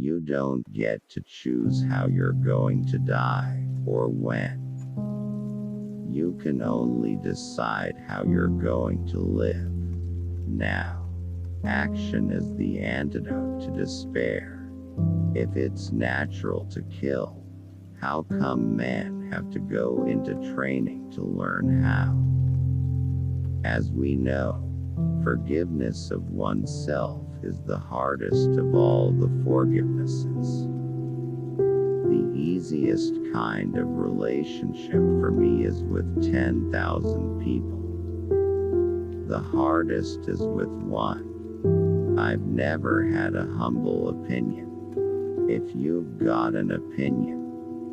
You don't get to choose how you're going to die, or when. You can only decide how you're going to live. Now, action is the antidote to despair. If it's natural to kill, how come men have to go into training to learn how? As we know, forgiveness of oneself is the hardest of all the forgivenesses. The easiest kind of relationship for me is with 10,000 people. The hardest is with one. I've never had a humble opinion. If you've got an opinion,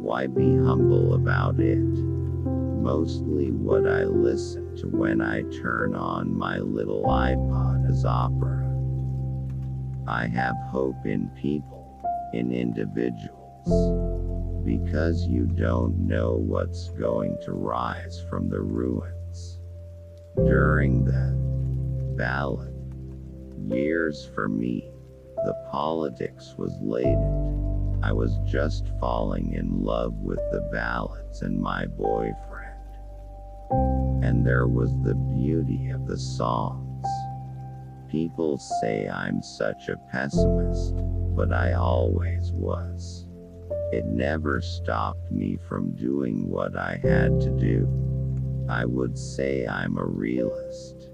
why be humble about it? Mostly what I listen to when I turn on my little iPod is opera. I have hope in people, in individuals, because you don't know what's going to rise from the ruins. During the ballot years for me, the politics was latent. I was just falling in love with the ballads and my boyfriend. And there was the beauty of the songs. People say I'm such a pessimist, but I always was. It never stopped me from doing what I had to do. I would say I'm a realist.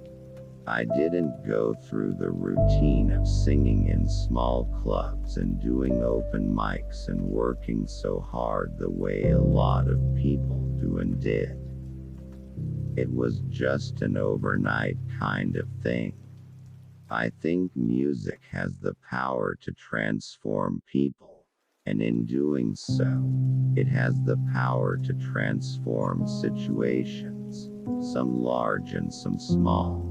I didn't go through the routine of singing in small clubs and doing open mics and working so hard the way a lot of people do and did. It was just an overnight kind of thing. I think music has the power to transform people, and in doing so, it has the power to transform situations, some large and some small.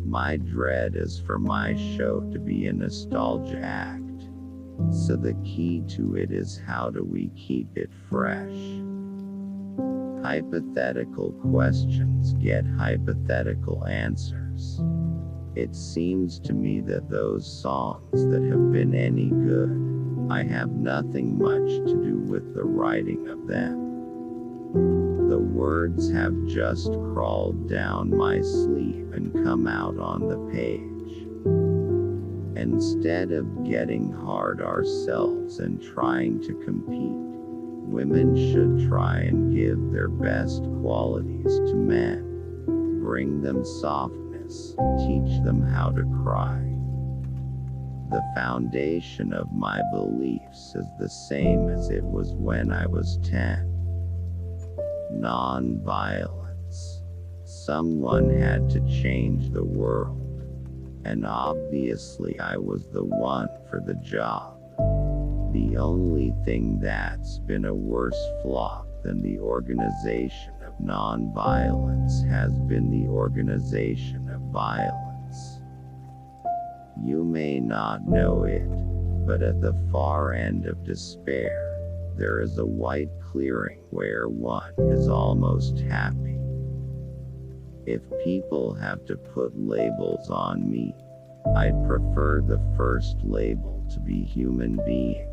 My dread is for my show to be a nostalgia act, so the key to it is how do we keep it fresh? Hypothetical questions get hypothetical answers. It seems to me that those songs that have been any good, I have nothing much to do with the writing of them. The words have just crawled down my sleeve and come out on the page. Instead of getting hard ourselves and trying to compete, women should try and give their best qualities to men. Bring them softness, teach them how to cry. The foundation of my beliefs is the same as it was when I was 10. Non-violence. Someone had to change the world, and obviously I was the one for the job. The only thing that's been a worse flop than the organization of non-violence has been the organization of violence. You may not know it, but at the far end of despair, there is a white clearing where one is almost happy. If people have to put labels on me, I'd prefer the first label to be human being,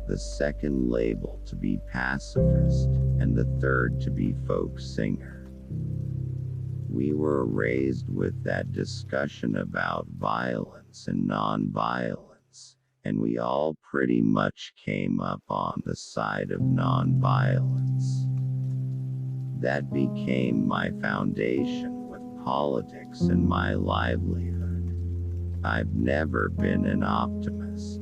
the second label to be pacifist, and the third to be folk singer. We were raised with that discussion about violence and non-violence, and we all pretty much came up on the side of non-violence. That became my foundation with politics and my livelihood. I've never been an optimist.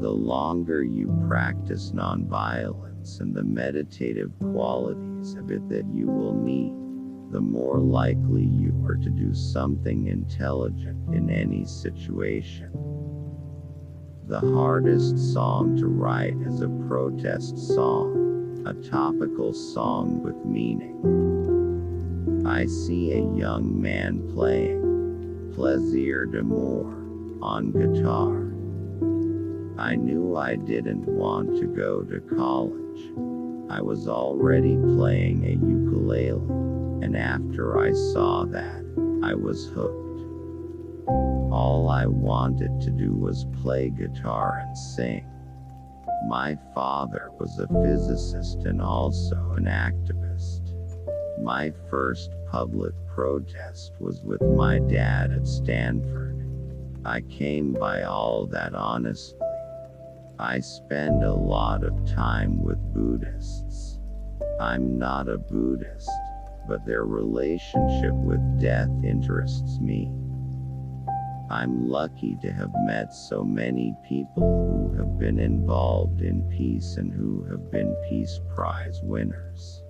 The longer you practice non-violence and the meditative qualities of it that you will need, the more likely you are to do something intelligent in any situation. The hardest song to write is a protest song, a topical song with meaning. I see a young man playing Plaisir d'amour on guitar. I knew I didn't want to go to college. I was already playing a ukulele, and after I saw that, I was hooked. All I wanted to do was play guitar and sing. My father was a physicist and also an activist. My first public protest was with my dad at Stanford. I came by all that honestly. I spend a lot of time with Buddhists. I'm not a Buddhist, but their relationship with death interests me. I'm lucky to have met so many people who have been involved in peace and who have been Peace Prize winners.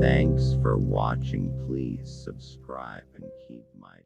Thanks for watching. Please subscribe and keep my